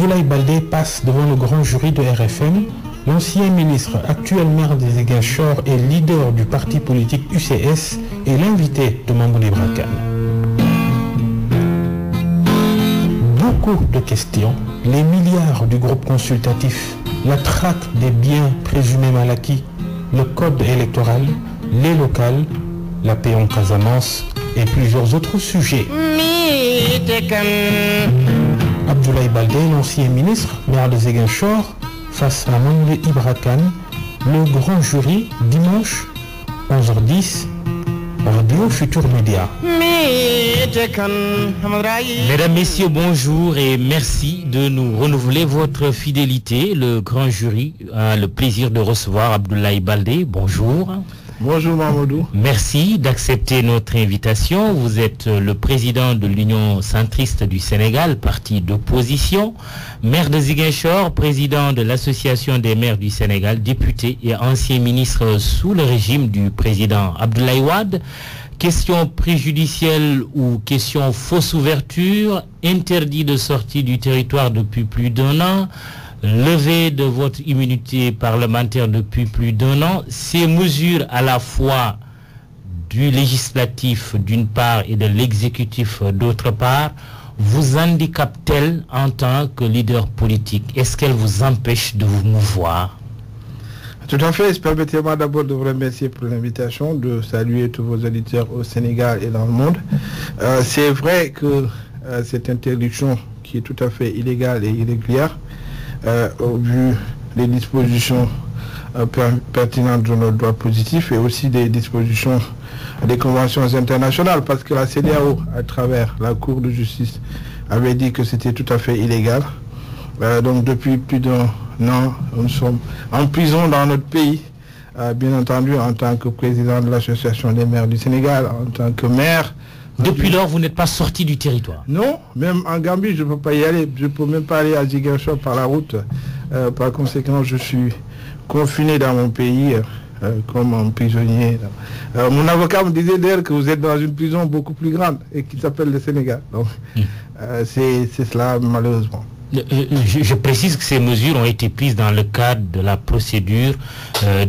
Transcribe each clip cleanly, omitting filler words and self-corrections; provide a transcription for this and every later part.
Abdoulaye Baldé passe devant le grand jury de RFM. L'ancien ministre, actuel maire des Ziguinchor et leader du parti politique UCS est l'invité de Mambouli Brakan. Beaucoup de questions, les milliards du groupe consultatif, la traque des biens présumés mal acquis, le code électoral, les locales, la paix en Casamance et plusieurs autres sujets. Abdoulaye Baldé, l'ancien ministre, maire de Ziguinchor, face à Mambouli Brakan, le grand jury, dimanche, 11h10, Radio Futur Média. Mesdames, Messieurs, bonjour et merci de nous renouveler votre fidélité. Le grand jury a le plaisir de recevoir Abdoulaye Baldé. Bonjour. Bonjour Mamadou. Merci d'accepter notre invitation. Vous êtes le président de l'Union centriste du Sénégal, parti d'opposition, maire de Ziguinchor, président de l'Association des maires du Sénégal, député et ancien ministre sous le régime du président Abdoulaye Wade. Question préjudicielle ou question fausse ouverture, interdit de sortie du territoire depuis plus d'1 an, levée de votre immunité parlementaire depuis plus d'1 an, ces mesures à la fois du législatif d'une part et de l'exécutif d'autre part, vous handicapent-elles en tant que leader politique? Est-ce qu'elles vous empêchent de vous mouvoir? Tout à fait. Permettez-moi d'abord de vous remercier pour l'invitation, de saluer tous vos auditeurs au Sénégal et dans le monde. C'est vrai que cette interdiction qui est tout à fait illégale et irrégulière, au vu des dispositions pertinentes de notre droit positif et aussi des dispositions des conventions internationales, parce que la CEDEAO, à travers la Cour de justice, avait dit que c'était tout à fait illégal. Donc depuis plus d'1 an, nous sommes en prison dans notre pays, bien entendu en tant que président de l'Association des maires du Sénégal, en tant que maire. Depuis lors, vous n'êtes pas sorti du territoire? Non, même en Gambie, je ne peux pas y aller. Je ne peux même pas aller à Ziguinchor par la route. Par conséquent, je suis confiné dans mon pays comme un prisonnier. Mon avocat me disait d'ailleurs que vous êtes dans une prison beaucoup plus grande et qui s'appelle le Sénégal. Donc, c'est cela, malheureusement. Je précise que ces mesures ont été prises dans le cadre de la procédure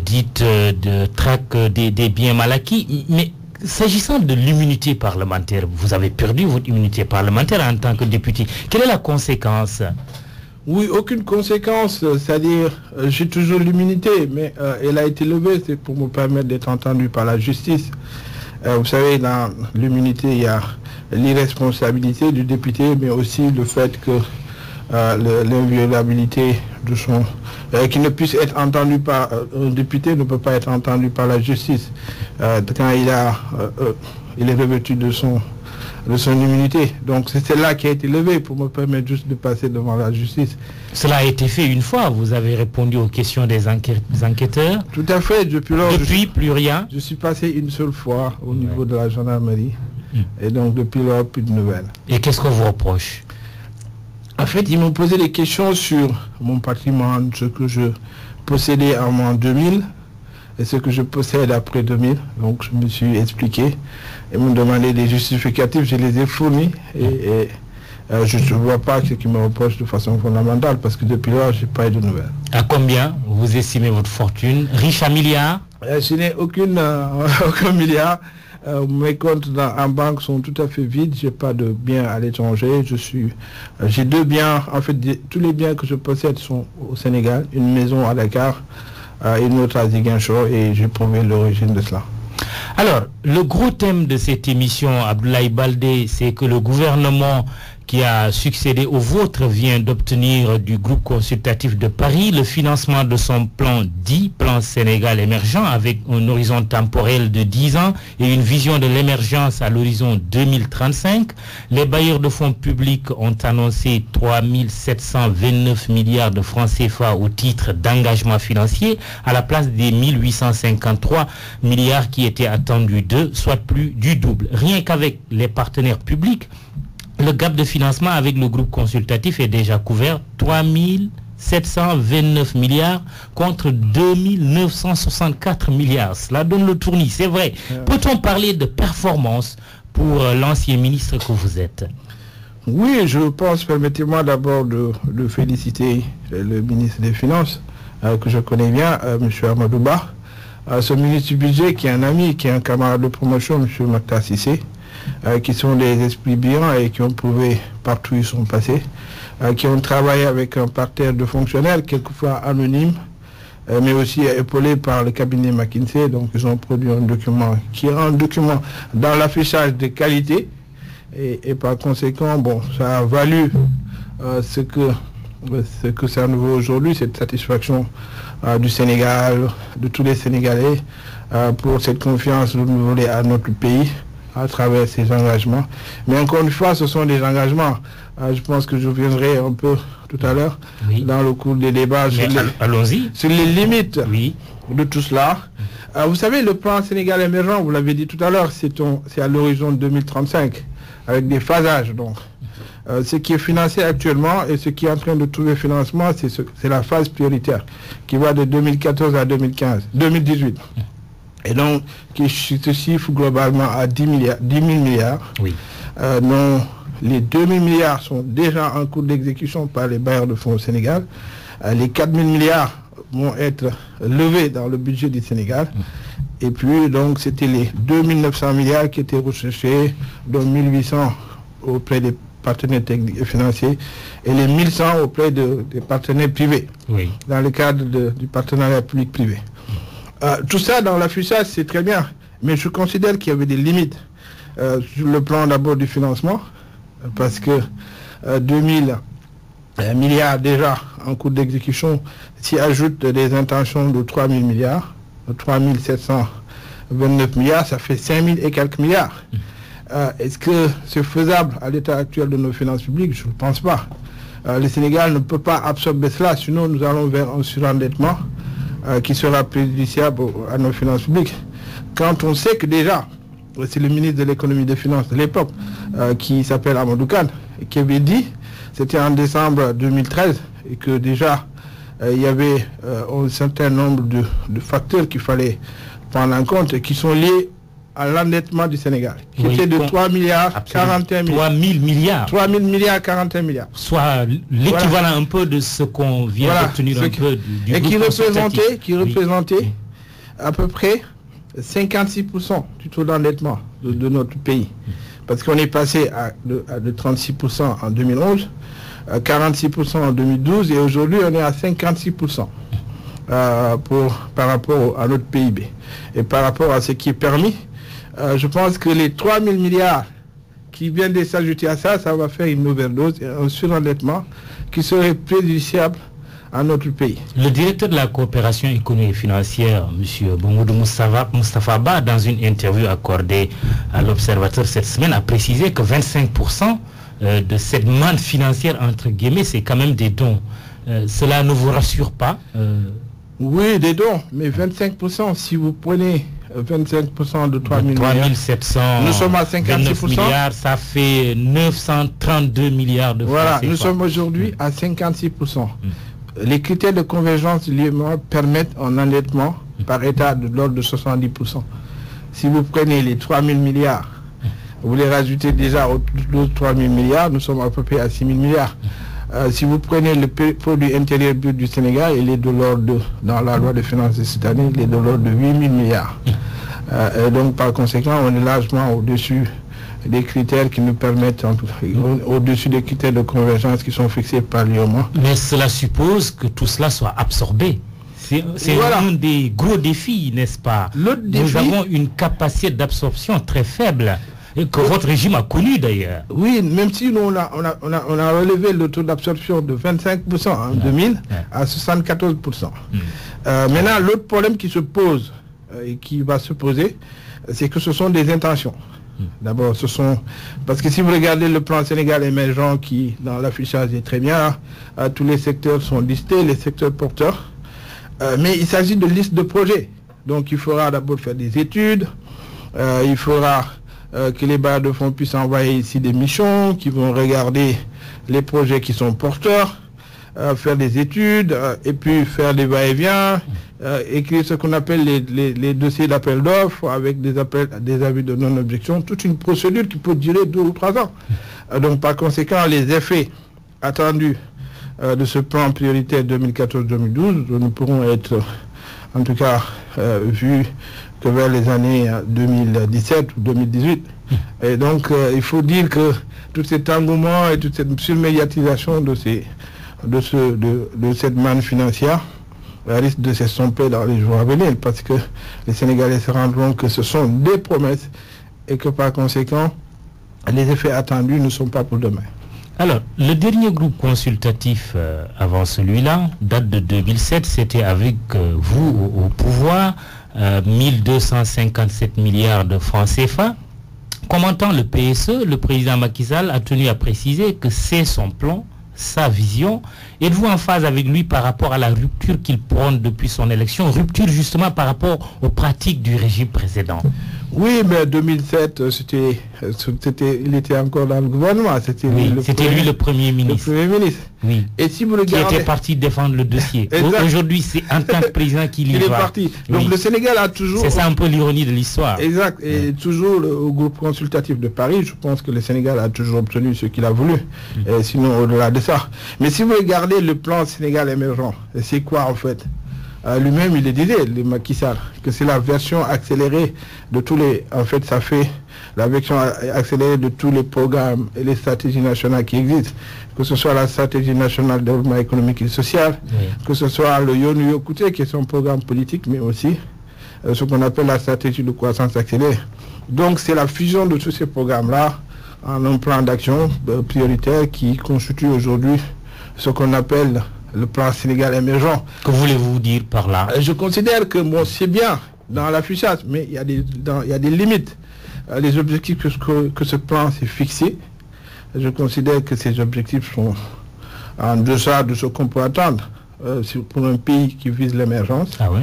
dite de traque des biens mal acquis. Mais s'agissant de l'immunité parlementaire, vous avez perdu votre immunité parlementaire en tant que député. Quelle est la conséquence? Oui, aucune conséquence, c'est-à-dire j'ai toujours l'immunité, mais elle a été levée, c'est pour me permettre d'être entendu par la justice. Vous savez, dans l'immunité, il y a l'irresponsabilité du député, mais aussi le fait que l'inviolabilité de son... qui ne puisse être entendu par un député ne peut pas être entendu par la justice quand il est revêtu de son immunité. Donc c'est celle-là qui a été levée pour me permettre juste de passer devant la justice. Cela a été fait une fois, vous avez répondu aux questions des enquêteurs. Tout à fait, depuis lors... Depuis, plus rien. Je suis passé une seule fois au niveau de la gendarmerie, et donc depuis lors, plus de nouvelles. Et qu'est-ce qu'on vous reproche? En fait, ils m'ont posé des questions sur mon patrimoine, ce que je possédais en 2000 et ce que je possède après 2000. Donc, je me suis expliqué. Ils m'ont demandé des justificatifs, je les ai fournis et je ne vois pas ce qu'ils me reprochent de façon fondamentale parce que depuis là, je n'ai pas eu de nouvelles. À combien vous estimez votre fortune? Riche à milliards? Je n'ai aucun milliard. Mes comptes en banque sont tout à fait vides, je n'ai pas de biens à l'étranger, j'ai 2 biens, en fait tous les biens que je possède sont au Sénégal, une maison à Dakar, une autre à Ziguinchor et j'ai prouvé l'origine de cela. Alors, le gros thème de cette émission, Abdoulaye Baldé, c'est que le gouvernement qui a succédé au vôtre vient d'obtenir du groupe consultatif de Paris le financement de son plan dit Plan Sénégal émergent avec un horizon temporel de 10 ans et une vision de l'émergence à l'horizon 2035. Les bailleurs de fonds publics ont annoncé 3 729 milliards de francs CFA au titre d'engagement financier à la place des 1853 milliards qui étaient attendus d'eux, soit plus du double. Rien qu'avec les partenaires publics, le gap de financement avec le groupe consultatif est déjà couvert, 3 729 milliards contre 2 964 milliards. Cela donne le tournis, c'est vrai. Peut-on parler de performance pour l'ancien ministre que vous êtes? Oui, je pense, permettez-moi d'abord de féliciter le ministre des Finances, que je connais bien, M. Amadou Ba, ce ministre du Budget qui est un ami, qui est un camarade de promotion, M. Maktar Cissé, qui sont des esprits brillants et qui ont prouvé partout où ils sont passés, qui ont travaillé avec un parterre de fonctionnaires, quelquefois anonymes, mais aussi épaulés par le cabinet McKinsey. Donc ils ont produit un document qui est un document dans l'affichage de qualité et par conséquent, bon, ça a valu ce que ça nous vaut aujourd'hui, cette satisfaction du Sénégal, de tous les Sénégalais, pour cette confiance renouvelée à notre pays à travers ces engagements. Mais encore une fois, ce sont des engagements. Je pense que je viendrai un peu tout à l'heure dans le cours des débats sur les limites de tout cela. Vous savez, le plan Sénégal émergent, vous l'avez dit tout à l'heure, c'est à l'horizon 2035, avec des phasages. Donc, ce qui est financé actuellement et ce qui est en train de trouver financement, c'est la phase prioritaire qui va de 2014 à 2018. Et donc, qui se chiffre globalement à 10 000 milliards, dont les 2 000 milliards sont déjà en cours d'exécution par les bailleurs de fonds au Sénégal. Les 4 000 milliards vont être levés dans le budget du Sénégal. Et puis, donc, c'était les 2 900 milliards qui étaient recherchés, dont 1 800 auprès des partenaires techniques et financiers et les 1 100 auprès des partenaires privés, dans le cadre du partenariat public-privé. Tout ça dans l'affichage, c'est très bien, mais je considère qu'il y avait des limites sur le plan d'abord du financement, parce que 2 000 milliards déjà en cours d'exécution s'y ajoutent des intentions de 3 000 milliards, 3 729 milliards, ça fait 5 000 et quelques milliards. Est-ce que c'est faisable à l'état actuel de nos finances publiques? Je ne pense pas. Le Sénégal ne peut pas absorber cela, sinon nous allons vers un surendettement qui sera préjudiciable à nos finances publiques. Quand on sait que déjà, c'est le ministre de l'économie et des finances de l'époque, qui s'appelle Amadou Kane, qui avait dit, c'était en décembre 2013, et que déjà, il y avait un certain nombre de facteurs qu'il fallait prendre en compte et qui sont liés à l'endettement du Sénégal, qui était de 3 milliards 41 milliards. 3 000 milliards. 3 000 milliards 41 milliards. Soit l'équivalent un peu de ce qu'on vient d'obtenir un peu du et qui représentait à peu près 56% du taux d'endettement de notre pays. Parce qu'on est passé de 36% en 2011, à 46% en 2012 et aujourd'hui on est à 56% par rapport à notre PIB. Et par rapport à ce qui est permis, je pense que les 3 000 milliards qui viennent de s'ajouter à ça, ça va faire une overdose et un surendettement qui serait préjudiciable à notre pays. Le directeur de la coopération économique et financière, M. Bongoudou Moustapha Ba, dans une interview accordée à l'Observateur cette semaine, a précisé que 25% de cette manne financière, entre guillemets, c'est quand même des dons. Cela ne vous rassure pas? Oui, des dons, mais 25%, si vous prenez 25% de 3 000 milliards, 700, nous sommes à 56%. Milliards, ça fait 932 milliards de francs. Voilà, nous sommes aujourd'hui à 56%. Les critères de convergence de l'UEMOA permettent un endettement par État de l'ordre de 70%. Si vous prenez les 3 000 milliards, vous les rajoutez déjà aux 3 000 milliards, nous sommes à peu près à 6 000 milliards. Si vous prenez le produit intérieur brut du Sénégal, il est de l'ordre dans la loi de finances de cette année, il est de l'ordre de 8 000 milliards. Et donc par conséquent, on est largement au-dessus des critères qui nous permettent, au-dessus des critères de convergence qui sont fixés par l'UEMOA. Mais cela suppose que tout cela soit absorbé. C'est un des gros défis, n'est-ce pas? Nous avons une capacité d'absorption très faible, et que votre régime a connu d'ailleurs. Oui, même si nous, on a relevé le taux d'absorption de 25% en 2000 à 74%. Maintenant, l'autre problème qui se pose et qui va se poser, c'est que ce sont des intentions. D'abord, parce que si vous regardez le plan Sénégal émergent qui, dans l'affichage, est très bien, tous les secteurs sont listés, les secteurs porteurs, mais il s'agit de listes de projets. Donc, il faudra d'abord faire des études, il faudra que les bailleurs de fonds puissent envoyer ici des missions qui vont regarder les projets qui sont porteurs. faire des études, et puis faire des va-et-vient, écrire ce qu'on appelle les dossiers d'appel d'offres avec des avis de non-objection, toute une procédure qui peut durer 2 ou 3 ans. Donc par conséquent, les effets attendus de ce plan prioritaire 2014-2012 ne pourront être en tout cas vus que vers les années 2017 ou 2018. Et donc il faut dire que tout cet engouement et toute cette surmédiatisation de cette manne financière risque de s'estomper dans les jours à venir, parce que les Sénégalais se rendront que ce sont des promesses et que par conséquent les effets attendus ne sont pas pour demain. Alors, le dernier groupe consultatif avant celui-là date de 2007, c'était avec vous au pouvoir, 1257 milliards de francs CFA. Commentant le PSE, le président Macky Sall a tenu à préciser que c'est son plan, sa vision. Êtes-vous en phase avec lui par rapport à la rupture qu'il prône depuis son élection, rupture justement par rapport aux pratiques du régime précédent? Oui, mais 2007, il était encore dans le gouvernement. C'était lui le Premier ministre. Le Premier ministre. Oui. Et si vous regardez... Qui était parti défendre le dossier. Aujourd'hui, c'est en tant que président qu'il y va. Il est parti. Donc oui. Le Sénégal a toujours... C'est ça un peu l'ironie de l'histoire. Exact. Et toujours au groupe consultatif de Paris, je pense que le Sénégal a toujours obtenu ce qu'il a voulu. Et sinon, au-delà de ça. Mais si vous regardez le plan Sénégal émergent, c'est quoi en fait? Lui-même, il le disait, le Macky Sall, que c'est la version accélérée de tous les... En fait, ça fait la version accélérée de tous les programmes et les stratégies nationales qui existent. Que ce soit la stratégie nationale de développement économique et social, que ce soit le Yonu Yokouté, qui est son programme politique, mais aussi ce qu'on appelle la stratégie de croissance accélérée. Donc, c'est la fusion de tous ces programmes-là en un plan d'action prioritaire qui constitue aujourd'hui ce qu'on appelle le plan Sénégal émergent. Que voulez-vous dire par là? Je considère que bon, c'est bien dans l'affichage, mais il y a des limites. Les objectifs que ce plan s'est fixé, je considère que ces objectifs sont en deçà de ce qu'on peut attendre pour un pays qui vise l'émergence. Ah oui?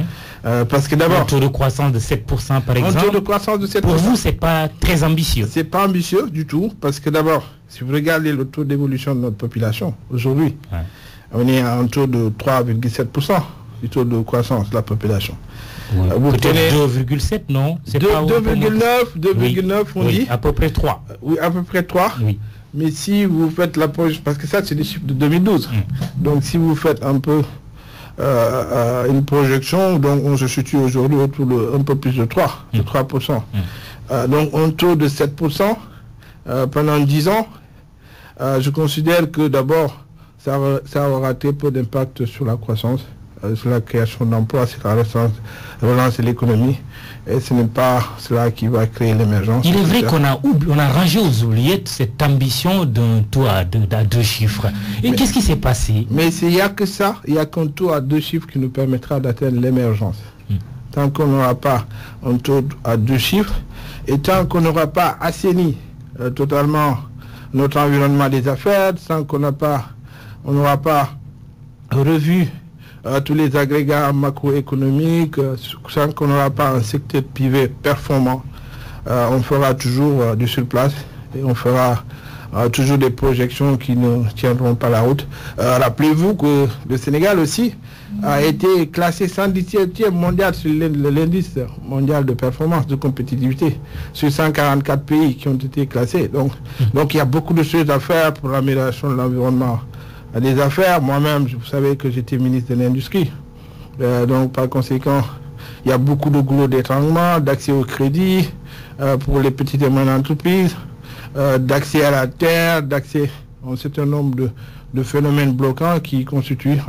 Parce que d'abord... Un taux de croissance de 7% par exemple. Un taux de croissance de 7%. Pour vous, c'est pas très ambitieux? C'est pas ambitieux du tout, parce que d'abord, si vous regardez le taux d'évolution de notre population, aujourd'hui, on est à un taux de 3,7% du taux de croissance de la population. Oui. Peut-être 2,7, non? 2,9, on dit. À peu près 3. Oui, à peu près 3. Oui. Mais si vous faites la projection, parce que ça, c'est des chiffres de 2012. Donc, si vous faites un peu une projection, donc on se situe aujourd'hui autour de un peu plus de 3, de 3%. Donc, un taux de 7% pendant 10 ans, je considère que d'abord, ça aura très peu d'impact sur la croissance, sur la création d'emplois, sur la relance de l'économie. Et ce n'est pas cela qui va créer l'émergence. Il est vrai qu'on a rangé aux oubliettes cette ambition d'un taux à 2 chiffres. Et qu'est-ce qui s'est passé? Mais il n'y a que ça, il n'y a qu'un taux à 2 chiffres qui nous permettra d'atteindre l'émergence. Tant qu'on n'aura pas un taux à 2 chiffres, et tant qu'on n'aura pas assaini totalement notre environnement des affaires, tant qu'on n'aura pas revu tous les agrégats macroéconomiques, sans qu'on n'aura pas un secteur privé performant, on fera toujours du surplace et on fera toujours des projections qui ne tiendront pas la route. Rappelez-vous que le Sénégal aussi a été classé 117e mondial sur l'indice mondial de performance, de compétitivité, sur 144 pays qui ont été classés. Donc il y a beaucoup de choses à faire pour l'amélioration de l'environnement des affaires. Moi-même, vous savez que j'étais ministre de l'Industrie. Donc, par conséquent, il y a beaucoup de gros d'étranglement, d'accès au crédit pour les petites et moyennes entreprises, d'accès à la terre, d'accès à un certain nombre de phénomènes bloquants qui continuent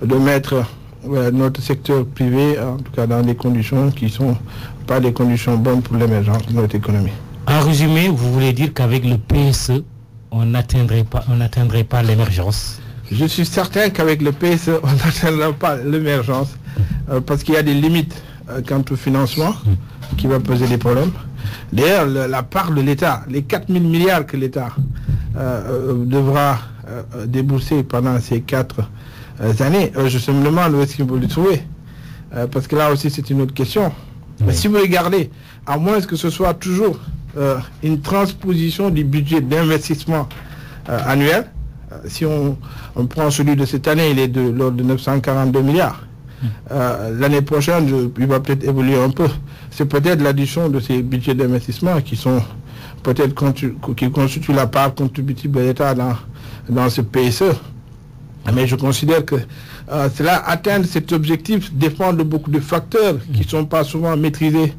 de mettre notre secteur privé, en tout cas dans des conditions qui ne sont pas des conditions bonnes pour l'émergence de notre économie. En résumé, vous voulez dire qu'avec le PSE, on n'atteindrait pas l'émergence? Je suis certain qu'avec le PSE, on n'atteindra pas l'émergence parce qu'il y a des limites quant au financement qui va poser des problèmes. D'ailleurs, la part de l'État, les 4 000 milliards que l'État devra débourser pendant ces 4 années, je me demande où est-ce qu'il va le trouver. Parce que là aussi, c'est une autre question. Mais si vous regardez, à moins que ce soit toujours une transposition du budget d'investissement annuel, Si on prend celui de cette année, il est de l'ordre de 942 milliards. L'année prochaine, il va peut-être évoluer un peu. C'est peut-être l'addition de ces budgets d'investissement qui sont peut-être qui constituent la part contributive de l'État dans ce PSE. Mais je considère que cela, atteindre cet objectif dépend de beaucoup de facteurs qui ne sont pas souvent maîtrisés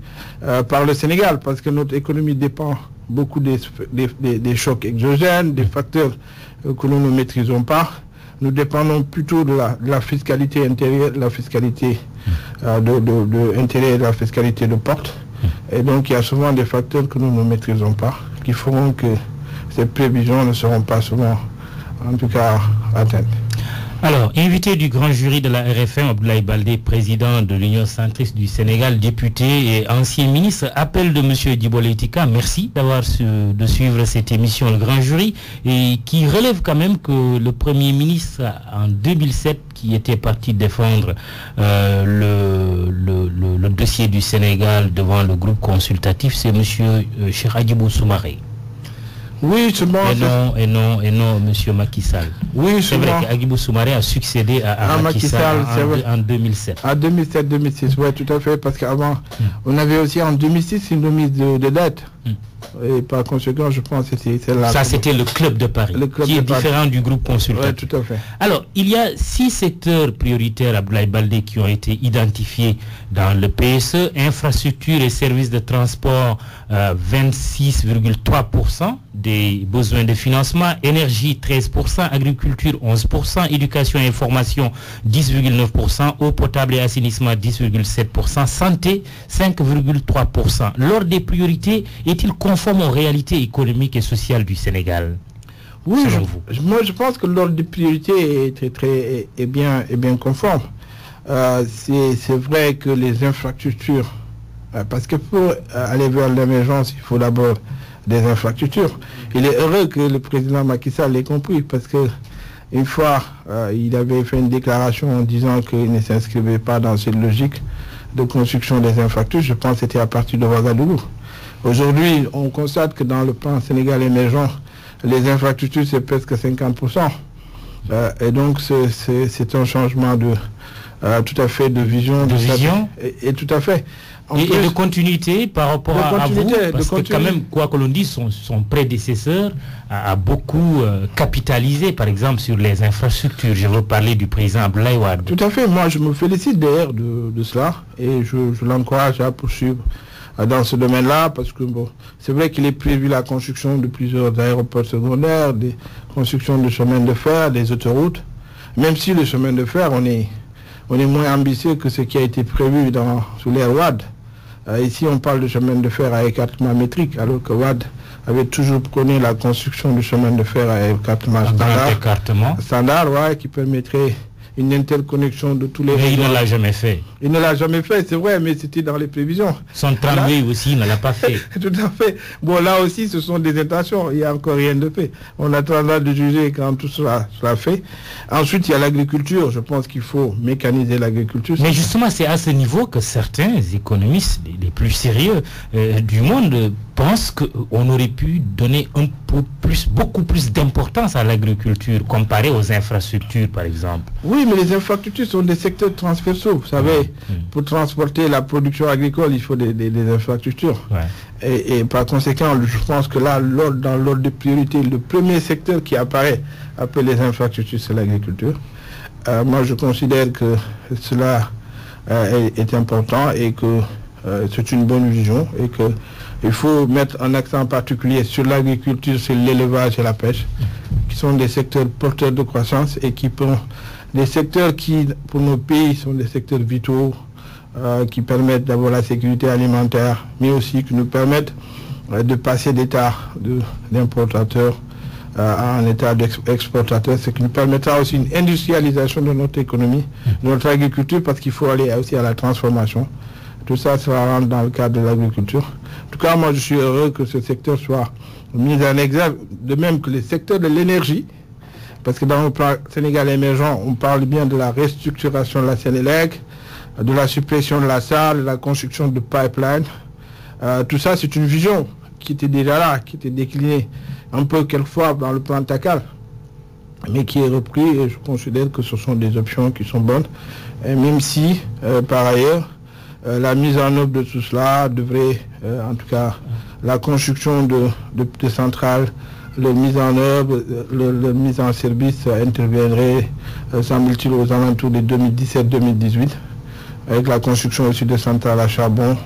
par le Sénégal, parce que notre économie dépend beaucoup des chocs exogènes, des facteurs que nous ne maîtrisons pas. Nous dépendons plutôt de la fiscalité intérieure, de la fiscalité intérieure et de la fiscalité de porte. Et donc il y a souvent des facteurs que nous ne maîtrisons pas, qui feront que ces prévisions ne seront pas souvent, en tout cas, atteintes. Alors, invité du grand jury de la RFM, Abdoulaye Baldé, président de l'Union centriste du Sénégal, député et ancien ministre, appel de M. Djibo Leyti Ka, merci de suivre cette émission, le grand jury, et qui relève quand même que le Premier ministre, en 2007, qui était parti défendre le dossier du Sénégal devant le groupe consultatif, c'est M. Cheikh Hadjibou Soumaré. Oui, et non, M. Macky Sall. Oui, c'est vrai qu'Agibou Soumaré a succédé à Macky Sall en 2007. En 2007-2006, oui, tout à fait, parce qu'avant, on avait aussi en 2006 une remise de dette. Et par conséquent, je pense que c'est là. Ça, c'était le Club de Paris, qui est différent du groupe consultatif. Oui, tout à fait. Alors, il y a 6 secteurs prioritaires, Abdoulaye Baldé, qui ont été identifiés dans le PSE. Infrastructures et services de transport, 26,3% des besoins de financement. Énergie, 13%. Agriculture, 11%. Éducation et information, 10,9%. Eau potable et assainissement, 10,7%. Santé, 5,3%. L'ordre des priorités est-il conforme aux réalités économiques et sociales du Sénégal? Oui, moi je pense que l'ordre des priorités est bien conforme. C'est vrai que les infrastructures, parce que pour aller vers l'émergence, il faut d'abord des infrastructures. Il est heureux que le président Macky Sall l'ait compris, parce que une fois, il avait fait une déclaration en disant qu'il ne s'inscrivait pas dans cette logique de construction des infrastructures. Je pense que c'était à partir de Ouagadougou. Aujourd'hui, on constate que dans le plan Sénégal émergent, les infrastructures, c'est presque 50%. Et donc, c'est un changement tout à fait de vision. Et tout à fait. Et de continuité par rapport à vous, parce que quand même, quoi que l'on dise, son prédécesseur a beaucoup capitalisé, par exemple, sur les infrastructures. Je veux parler du président Abdoulaye Wade. Tout à fait. Moi, je me félicite d'ailleurs de cela, et je l'encourage à poursuivre dans ce domaine-là, parce que bon, c'est vrai qu'il est prévu la construction de plusieurs aéroports secondaires, des constructions de chemins de fer, des autoroutes. Même si le chemin de fer, on est moins ambitieux que ce qui a été prévu sous l'ère Wade. Ici, on parle de chemin de fer à écartement métrique, alors que Wade avait toujours prôné la construction du chemin de fer à écartement standard, ouais, qui permettrait une interconnexion de tous les... Mais il ne l'a jamais fait. Il ne l'a jamais fait, c'est vrai, mais c'était dans les prévisions. Son tramway aussi ne l'a pas fait. Tout à fait. Bon, là aussi, ce sont des intentions. Il n'y a encore rien de fait. On attendra de juger quand tout sera fait. Ensuite, il y a l'agriculture. Je pense qu'il faut mécaniser l'agriculture. Mais justement, c'est à ce niveau que certains économistes, les plus sérieux du monde, pensent qu'on aurait pu donner beaucoup plus d'importance à l'agriculture comparé aux infrastructures, par exemple. Oui, mais les infrastructures sont des secteurs transversaux. Vous savez, pour transporter la production agricole, il faut des infrastructures. Ouais. Et par conséquent, je pense que là, dans l'ordre de priorité, le premier secteur qui apparaît après les infrastructures, c'est l'agriculture. Moi, je considère que cela est important et que c'est une bonne vision et que il faut mettre un accent particulier sur l'agriculture, sur l'élevage et la pêche, qui sont des secteurs porteurs de croissance et des secteurs qui, pour nos pays, sont des secteurs vitaux, qui permettent d'avoir la sécurité alimentaire, mais aussi qui nous permettent de passer d'état d'importateur à un état d'exportateur, ce qui nous permettra aussi une industrialisation de notre économie, de notre agriculture, parce qu'il faut aller aussi à la transformation. Tout ça sera dans le cadre de l'agriculture. En tout cas, moi, je suis heureux que ce secteur soit mis en exergue, de même que les secteurs de l'énergie, parce que dans le plan Sénégal émergent, on parle bien de la restructuration de la Sénélec, de la suppression de la SAR, de la construction de pipelines. Tout ça, c'est une vision qui était déjà là, qui était déclinée un peu quelquefois dans le plan TACAL. mais qui est repris, et je considère que ce sont des options qui sont bonnes, et même si, par ailleurs, la mise en œuvre de tout cela devrait, en tout cas, la construction de centrales, la mise en œuvre, la mise en service interviendrait, semble-t-il, aux alentours de 2017-2018, avec la construction aussi de centrales à charbon,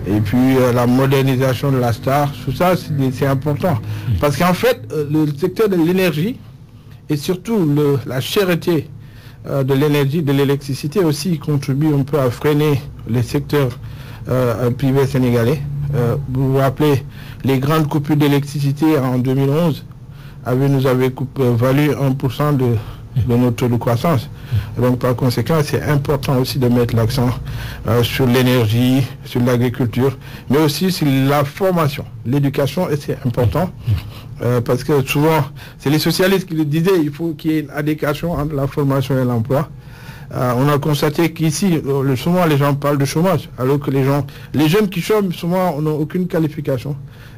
et puis la modernisation de la STAR. Tout ça, c'est important. Parce qu'en fait, le secteur de l'énergie, et surtout la cherté de l'énergie, de l'électricité aussi, contribue un peu à freiner les secteurs privés sénégalais. Vous vous rappelez, les grandes coupures d'électricité en 2011 nous avaient valu 1% de notre taux de croissance. Donc par conséquent, c'est important aussi de mettre l'accent sur l'énergie, sur l'agriculture, mais aussi sur la formation, l'éducation, et c'est important. Parce que souvent, c'est les socialistes qui le disaient, il faut qu'il y ait une adéquation entre la formation et l'emploi. On a constaté qu'ici, souvent les gens parlent de chômage, alors que les jeunes qui chôment, souvent, n'ont aucune qualification.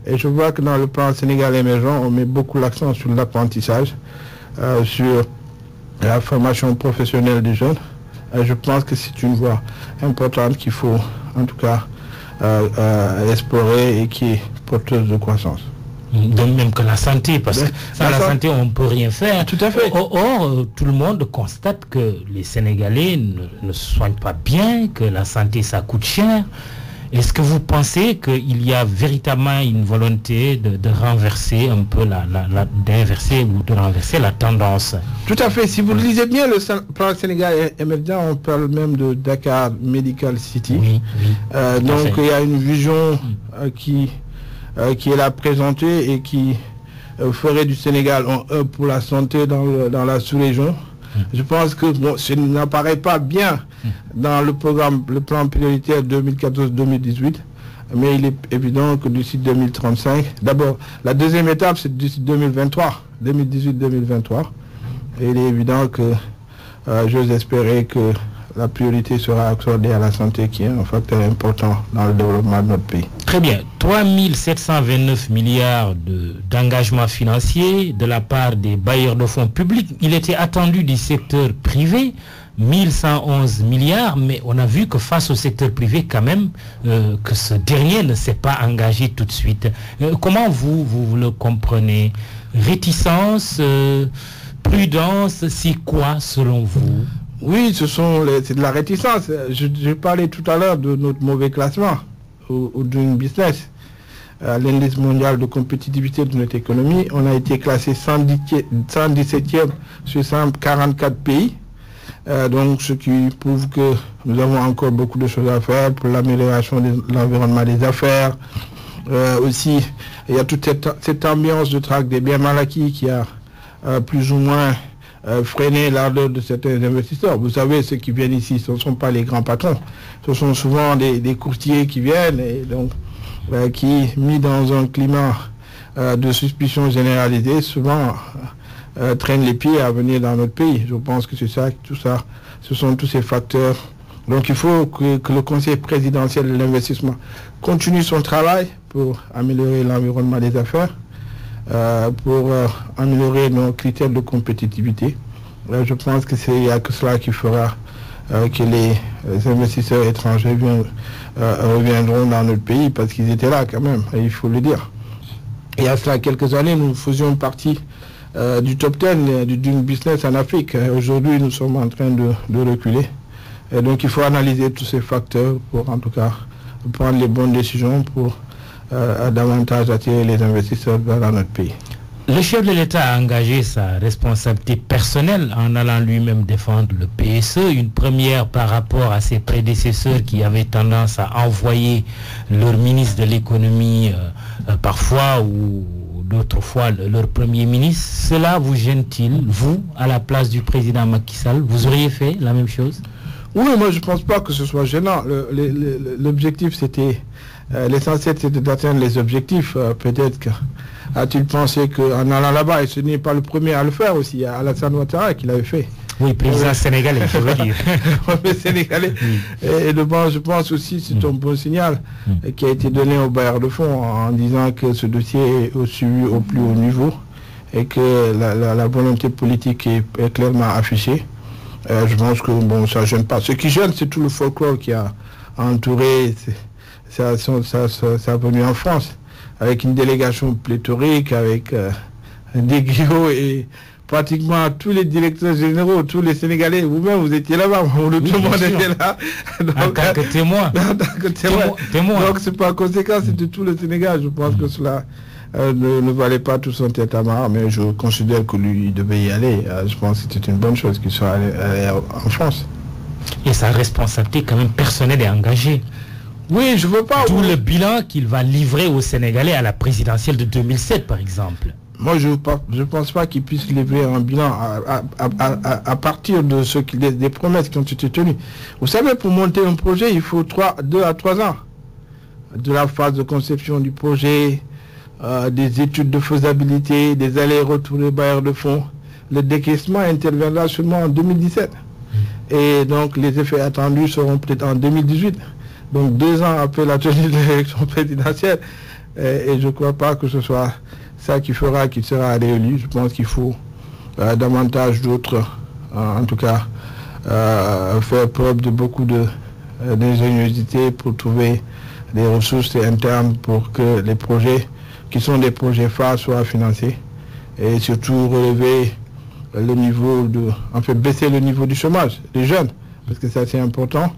Et je vois que dans le plan Sénégal émergent, on met beaucoup l'accent sur l'apprentissage, sur la formation professionnelle des jeunes. Et je pense que c'est une voie importante qu'il faut, en tout cas, explorer et qui est porteuse de croissance. De même que la santé, parce que sans la santé, on ne peut rien faire. Tout à fait. Or, tout le monde constate que les Sénégalais ne se soignent pas bien, que la santé, ça coûte cher. Est-ce que vous pensez qu'il y a véritablement une volonté de renverser un peu d'inverser ou de renverser la tendance? Tout à fait. Si vous lisez bien le plan Sénégal émergent, on parle même de Dakar Medical City. Oui, donc il y a une vision qui est là présentée et qui ferait du Sénégal un hub pour la santé dans la sous-région. Je pense que ce n'apparaît pas bien dans le plan prioritaire 2014-2018, mais il est évident que d'ici 2035, d'abord, la deuxième étape, c'est d'ici 2023, 2018-2023, et il est évident que j'ose espérer que la priorité sera accordée à la santé, qui est un facteur important dans le développement de notre pays. Très bien. 3 729 milliards d'engagements financiers de la part des bailleurs de fonds publics. Il était attendu du secteur privé, 1111 milliards, mais on a vu que face au secteur privé, quand même, que ce dernier ne s'est pas engagé tout de suite. Comment vous le comprenez? Réticence, prudence, c'est quoi selon vous? Oui, c'est de la réticence. Je parlais tout à l'heure de notre mauvais classement au Doing Business. L'indice mondial de compétitivité de notre économie, on a été classé 117e sur 144 pays. Donc, ce qui prouve que nous avons encore beaucoup de choses à faire pour l'amélioration de l'environnement des affaires. Aussi, il y a toute cette ambiance de traque des biens mal acquis qui a plus ou moins freiner l'ardeur de certains investisseurs. Vous savez, ceux qui viennent ici, ce ne sont pas les grands patrons. Ce sont souvent des courtiers qui viennent et donc qui, mis dans un climat de suspicion généralisée, souvent traînent les pieds à venir dans notre pays. Je pense que c'est ça, tout ça, ce sont tous ces facteurs. Donc il faut que le Conseil présidentiel de l'investissement continue son travail pour améliorer l'environnement des affaires, pour améliorer nos critères de compétitivité. Je pense que il n'y a que cela qui fera que les investisseurs étrangers reviendront dans notre pays, parce qu'ils étaient là quand même, il faut le dire. Il y a cela quelques années, nous faisions partie du top 10 du Doing Business en Afrique. Aujourd'hui, nous sommes en train de reculer. Et donc il faut analyser tous ces facteurs pour en tout cas prendre les bonnes décisions pour davantage attirer les investisseurs dans notre pays. Le chef de l'État a engagé sa responsabilité personnelle en allant lui-même défendre le PSE, une première par rapport à ses prédécesseurs qui avaient tendance à envoyer leur ministre de l'économie parfois ou d'autres fois leur premier ministre. Cela vous gêne-t-il, vous, à la place du président Macky Sall? Vous auriez fait la même chose? Oui, moi je ne pense pas que ce soit gênant. L'objectif c'était, l'essentiel c'était d'atteindre les objectifs. Peut-être que a-t-il pensé qu'en allant là-bas, et ce n'est pas le premier à le faire aussi, il y a Alassane Ouattara qui l'avait fait. Oui, président sénégalais, je veux dire. Sénégalais. Et je pense aussi que c'est un bon signal qui a été donné au bailleur de fonds en disant que ce dossier est suivi au plus haut niveau et que la volonté politique est clairement affichée, je pense que bon, ça ne gêne pas. Ce qui gêne, c'est tout le folklore qui a entouré sa venue en France, avec une délégation pléthorique, avec des griots et pratiquement tous les directeurs généraux, tous les Sénégalais, vous-même vous étiez là-bas, tout le monde était là. Donc, en tant que témoin. Témoin. Donc c'est pas conséquent, c'était tout le Sénégal. Je pense que cela ne valait pas tout son tête-à-marre, mais je considère que lui, il devait y aller. Je pense que c'était une bonne chose qu'il soit allé en France. Et sa responsabilité quand même personnelle et engagée. Oui, je veux pas... Tout le bilan qu'il va livrer aux Sénégalais à la présidentielle de 2007, par exemple. Moi, je ne pense pas qu'il puisse livrer un bilan à partir de des promesses qui ont été tenues. Vous savez, pour monter un projet, il faut 2 à 3 ans. De la phase de conception du projet, des études de faisabilité, des allers-retours des bailleurs de fonds. Le décaissement interviendra seulement en 2017. Et donc, les effets attendus seront peut-être en 2018. Donc, 2 ans après la tenue de l'élection présidentielle. Et je ne crois pas que ce soit ça qui fera qu'il sera réélu. Je pense qu'il faut davantage d'autres, en tout cas, faire preuve de beaucoup d'ingéniosité pour trouver des ressources internes pour que les projets qui sont des projets phares soient financés et surtout relever le niveau baisser le niveau du chômage des jeunes, parce que ça c'est important.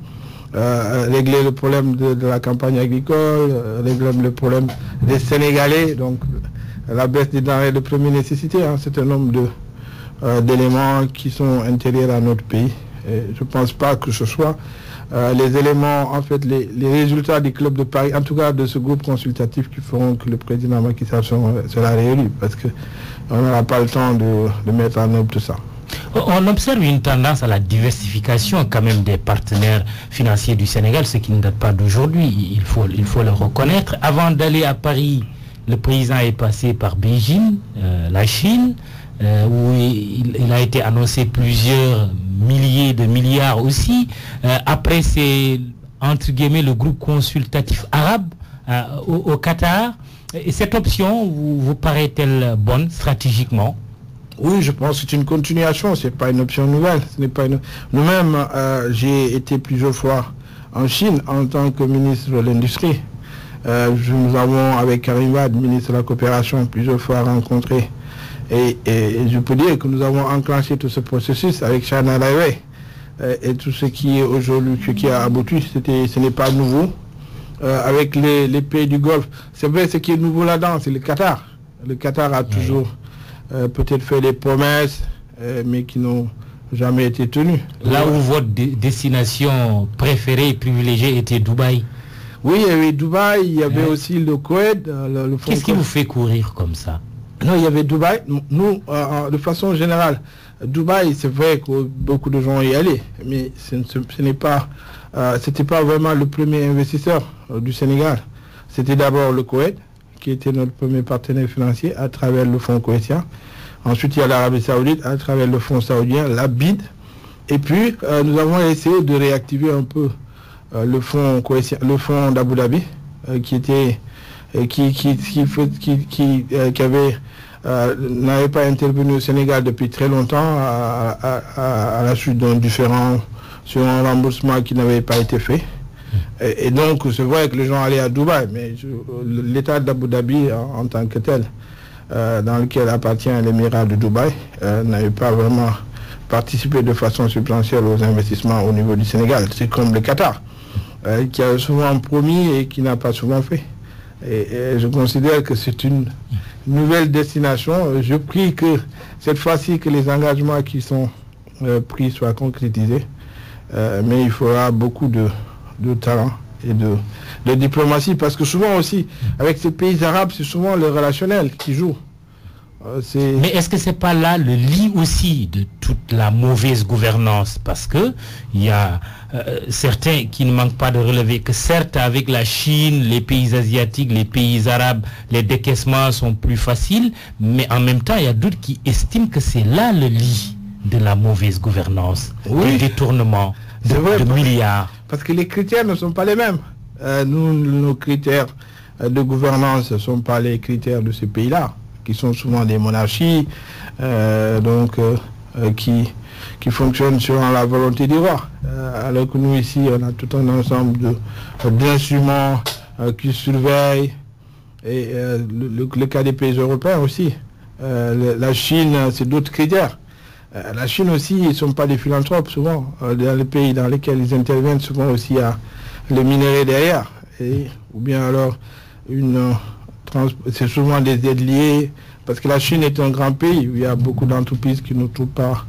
Régler le problème de la campagne agricole, régler le problème des Sénégalais, donc la baisse des denrées de première nécessité, un certain nombre d'éléments qui sont intérieurs à notre pays. Et je ne pense pas que ce soit les éléments, en fait, les résultats du club de Paris, en tout cas de ce groupe consultatif, qui feront que le président Macky Sall sera réélu, parce qu'on n'aura pas le temps de mettre en œuvre tout ça. On observe une tendance à la diversification quand même des partenaires financiers du Sénégal, ce qui ne date pas d'aujourd'hui, il faut le reconnaître. Avant d'aller à Paris, le président est passé par Beijing, la Chine, où il a été annoncé plusieurs milliers de milliards aussi. Après, c'est entre guillemets le groupe consultatif arabe au Qatar. Et cette option vous paraît-elle bonne stratégiquement? Oui, je pense que c'est une continuation, c'est pas une option nouvelle. Nous-mêmes, j'ai été plusieurs fois en Chine en tant que ministre de l'Industrie. Nous avons, avec Karim Wade, ministre de la Coopération, plusieurs fois rencontré. Et je peux dire que nous avons enclenché tout ce processus avec China Railway. Et tout ce qui est aujourd'hui, ce qui a abouti, ce n'est pas nouveau. Avec les pays du Golfe, c'est vrai, ce qui est nouveau là-dedans, c'est le Qatar. Le Qatar a toujours peut-être fait des promesses, mais qui n'ont jamais été tenues. Là où votre destination préférée et privilégiée était Dubaï. Oui, il y avait Dubaï, il y avait aussi le Koweït. Qu'est-ce qui vous fait courir comme ça? Non, il y avait Dubaï. Nous, de façon générale, Dubaï, c'est vrai que beaucoup de gens y allaient, mais ce n'est pas, c'était pas vraiment le premier investisseur du Sénégal. C'était d'abord le Koweït, qui était notre premier partenaire financier à travers le fonds koweïtien. Ensuite, il y a l'Arabie Saoudite à travers le fonds saoudien, la BID. Et puis, nous avons essayé de réactiver un peu le fonds koweïtien, le fonds d'Abu Dhabi, qui n'avait pas intervenu au Sénégal depuis très longtemps à la suite d'un différend sur un remboursement qui n'avait pas été fait. Et donc, c'est vrai que les gens allaient à Dubaï, mais l'État d'Abu Dhabi en tant que tel, dans lequel appartient l'Émirat de Dubaï, n'avait pas vraiment participé de façon substantielle aux investissements au niveau du Sénégal. C'est comme le Qatar, qui a souvent promis et qui n'a pas souvent fait. Et je considère que c'est une nouvelle destination. Je prie que cette fois-ci que les engagements qui sont pris soient concrétisés. Mais il faudra beaucoup de talent et de diplomatie, parce que souvent aussi, avec ces pays arabes, c'est souvent le relationnel qui joue. Mais est-ce que c'est pas là le lit aussi de toute la mauvaise gouvernance? Parce que il y a certains qui ne manquent pas de relever que certes avec la Chine, les pays asiatiques, les pays arabes, les décaissements sont plus faciles, mais en même temps il y a d'autres qui estiment que c'est là le lit de la mauvaise gouvernance, du détournement de milliards. Parce que les critères ne sont pas les mêmes. Nos critères de gouvernance ne sont pas les critères de ces pays-là, qui sont souvent des monarchies, qui fonctionnent selon la volonté du roi. Alors que nous, ici, on a tout un ensemble d'instruments qui surveillent. Et le cas des pays européens aussi. La Chine, c'est d'autres critères. La Chine aussi, ils ne sont pas des philanthropes souvent. Dans les pays dans lesquels ils interviennent, souvent aussi, il y a le minerai derrière. Ou bien alors, c'est souvent des aides liées. Parce que la Chine est un grand pays où il y a beaucoup d'entreprises qui ne trouvent pas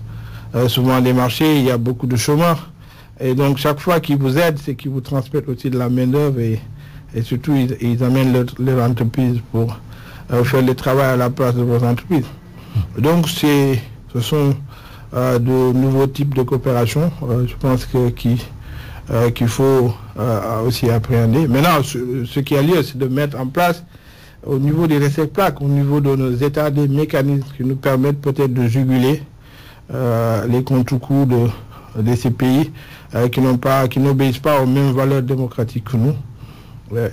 souvent des marchés. Il y a beaucoup de chômeurs. Et donc, chaque fois qu'ils vous aident, c'est qu'ils vous transmettent aussi de la main-d'œuvre et surtout, ils amènent leur entreprise pour faire le travail à la place de vos entreprises. Donc, ce sont de nouveaux types de coopération, je pense qu'il faut aussi appréhender. Maintenant, ce qui a lieu, c'est de mettre en place, au niveau des réceptacles, au niveau de nos États, des mécanismes qui nous permettent peut-être de juguler les contre-coups de ces pays qui n'obéissent pas aux mêmes valeurs démocratiques que nous.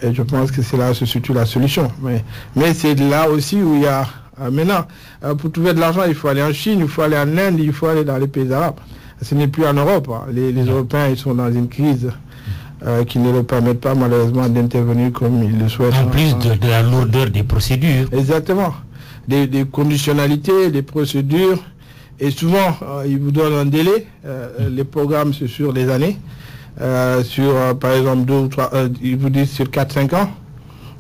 Et je pense que c'est là que se situe la solution. Mais c'est là aussi où il y a... maintenant, pour trouver de l'argent, il faut aller en Chine, il faut aller en Inde, il faut aller dans les pays arabes. Ce n'est plus en Europe. Hein. Les Européens, ils sont dans une crise qui ne leur permettent pas malheureusement d'intervenir comme ils le souhaitent. En plus de la lourdeur des procédures. Exactement. Des conditionnalités, des procédures. Et souvent, ils vous donnent un délai. Les programmes, c'est sur des années. Par exemple, 2 ou 3, ils vous disent sur 4-5 ans,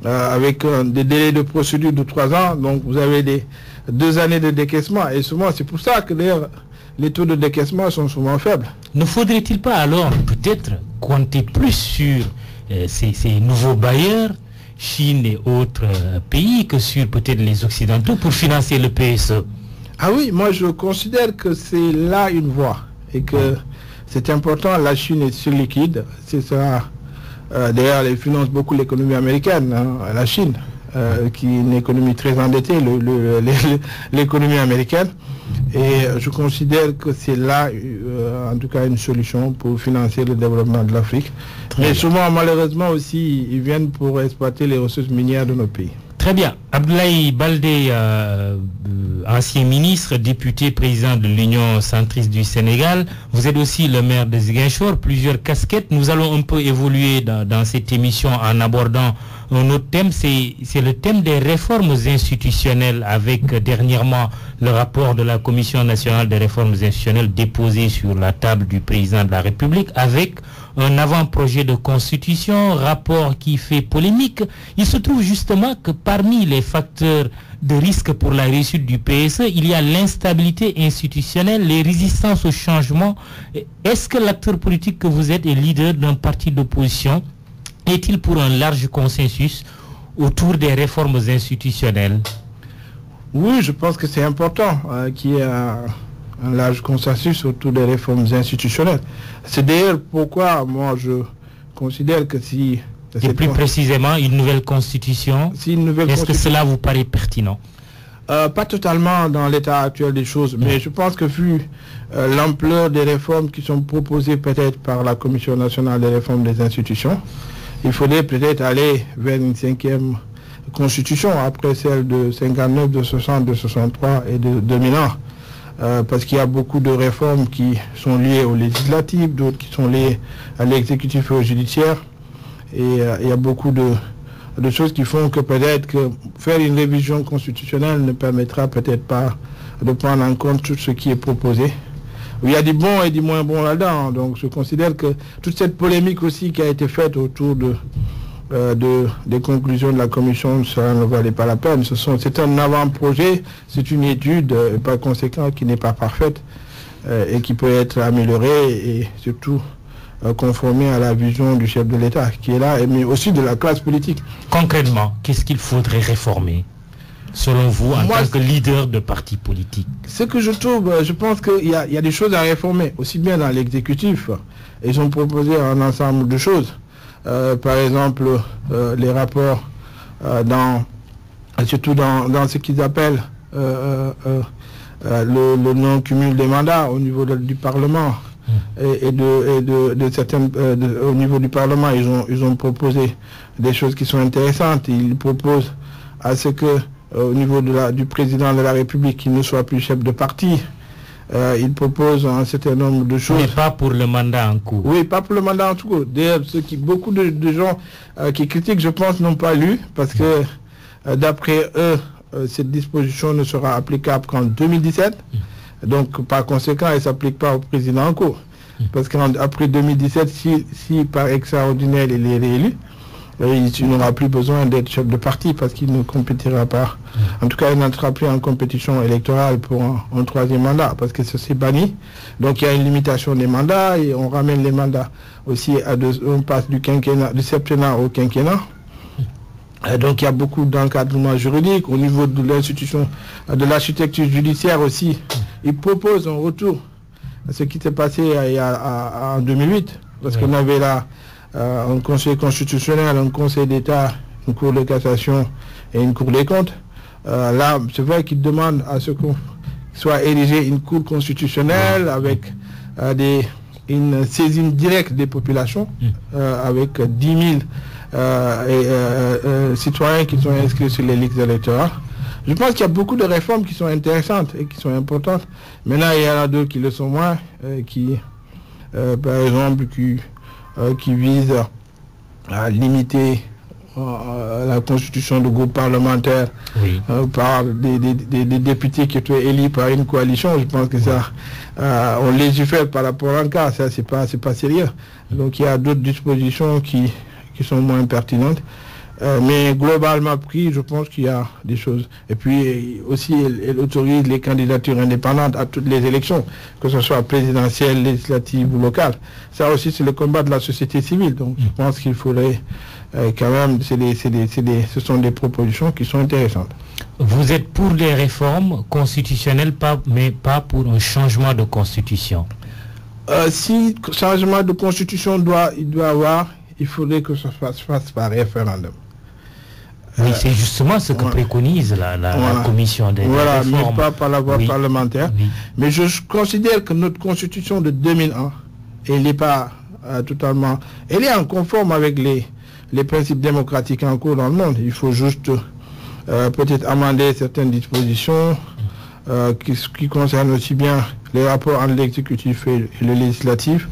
avec des délais de procédure de 3 ans, donc vous avez 2 années de décaissement, et souvent c'est pour ça que d'ailleurs les taux de décaissement sont souvent faibles. Ne faudrait-il pas alors peut-être compter plus sur ces nouveaux bailleurs, Chine et autres pays, que sur peut-être les Occidentaux pour financer le PSE? Ah oui, moi je considère que c'est là une voie, et que c'est important. La Chine est sur liquide. C'est ça. D'ailleurs, elle finance beaucoup l'économie américaine, hein, la Chine, qui est une économie très endettée, l'économie américaine. Et je considère que c'est là, en tout cas, une solution pour financer le développement de l'Afrique. Mais souvent, malheureusement aussi, ils viennent pour exploiter les ressources minières de nos pays. Très bien. Abdoulaye Baldé, ancien ministre, député, président de l'Union centriste du Sénégal. Vous êtes aussi le maire de Ziguinchor, plusieurs casquettes. Nous allons un peu évoluer dans cette émission en abordant un autre thème. C'est le thème des réformes institutionnelles, avec dernièrement le rapport de la Commission nationale des réformes institutionnelles déposé sur la table du président de la République, avec un avant-projet de constitution, rapport qui fait polémique. Il se trouve justement que parmi les facteurs de risque pour la réussite du PSE, il y a l'instabilité institutionnelle, les résistances au changement. Est-ce que l'acteur politique que vous êtes est leader d'un parti d'opposition? Est-il pour un large consensus autour des réformes institutionnelles? Oui, je pense que c'est important qu'il y ait un large consensus autour des réformes institutionnelles. C'est d'ailleurs pourquoi moi je considère que si... Et plus précisément, une nouvelle constitution, est-ce que cela vous paraît pertinent? Pas totalement dans l'état actuel des choses, mais je pense que vu l'ampleur des réformes qui sont proposées peut-être par la Commission nationale des réformes des institutions, il faudrait peut-être aller vers une 5e constitution, après celle de 59, de 60, de 63 et de 2001. Parce qu'il y a beaucoup de réformes qui sont liées au législatif, d'autres qui sont liées à l'exécutif et au judiciaire. Et il y a beaucoup de choses qui font que peut-être que faire une révision constitutionnelle ne permettra peut-être pas de prendre en compte tout ce qui est proposé. Il y a du bon et du moins bon là-dedans. Donc je considère que toute cette polémique aussi qui a été faite autour des conclusions de la commission, ça ne valait pas la peine. C'est un avant-projet, c'est une étude, par conséquent, qui n'est pas parfaite et qui peut être améliorée et surtout conformée à la vision du chef de l'État qui est là, mais aussi de la classe politique. Concrètement, qu'est-ce qu'il faudrait réformer, selon vous, en tant que leader de parti politique? Ce que je trouve, je pense qu'il y a des choses à réformer, aussi bien dans l'exécutif. Ils ont proposé un ensemble de choses. Par exemple, les rapports, surtout dans ce qu'ils appellent le non-cumul des mandats au niveau du Parlement. Et de certaines, au niveau du Parlement, ils ont proposé des choses qui sont intéressantes. Ils proposent à ce que au niveau du président de la République qu'il ne soit plus chef de parti. Il propose un certain nombre de choses. Mais pas pour le mandat en cours. Oui, pas pour le mandat en cours. D'ailleurs, beaucoup de gens qui critiquent, je pense, n'ont pas lu, parce que d'après eux, cette disposition ne sera applicable qu'en 2017. Donc, par conséquent, elle ne s'applique pas au président en cours. Parce qu'après 2017, si par extraordinaire il est réélu, il n'aura plus besoin d'être chef de parti parce qu'il ne compétira pas. En tout cas, il n'entrera plus en compétition électorale pour un troisième mandat parce que c'est banni. Donc, il y a une limitation des mandats et on ramène les mandats aussi on passe du septennat au quinquennat. Donc, il y a beaucoup d'encadrement juridique au niveau de l'institution, de l'architecture judiciaire aussi. Il propose un retour à ce qui s'est passé en 2008 parce qu'on avait là un conseil constitutionnel, un conseil d'État, une cour de cassation et une cour des comptes. Là, c'est vrai qu'il demande à ce qu'on soit érigé une cour constitutionnelle avec une saisine directe des populations, avec 10 000 citoyens qui sont inscrits sur les listes électorales. Je pense qu'il y a beaucoup de réformes qui sont intéressantes et qui sont importantes. Maintenant, il y en a d'autres qui le sont moins, par exemple, qui visent à limiter la constitution de groupes parlementaires par des députés qui étaient élus par une coalition. Je pense que ça, on légifère par rapport à un cas, ça c'est pas sérieux. Donc il y a d'autres dispositions qui sont moins pertinentes. Mais globalement pris, je pense qu'il y a des choses. Et puis aussi, elle autorise les candidatures indépendantes à toutes les élections, que ce soit présidentielle, législative ou locale. Ça aussi, c'est le combat de la société civile. Donc je pense qu'il faudrait quand même, ce sont des propositions qui sont intéressantes. Vous êtes pour les réformes constitutionnelles, mais pas pour un changement de constitution. Si changement de constitution il doit avoir, il faudrait que ça se fasse par référendum. Oui, c'est justement ce que préconise la commission des réformes. Mais pas par la voie parlementaire. Oui. Mais je considère que notre constitution de 2001, elle n'est pas totalement... Elle est en conforme avec les principes démocratiques en cours dans le monde. Il faut juste peut-être amender certaines dispositions qui concernent aussi bien les rapports entre l'exécutif et le législatif,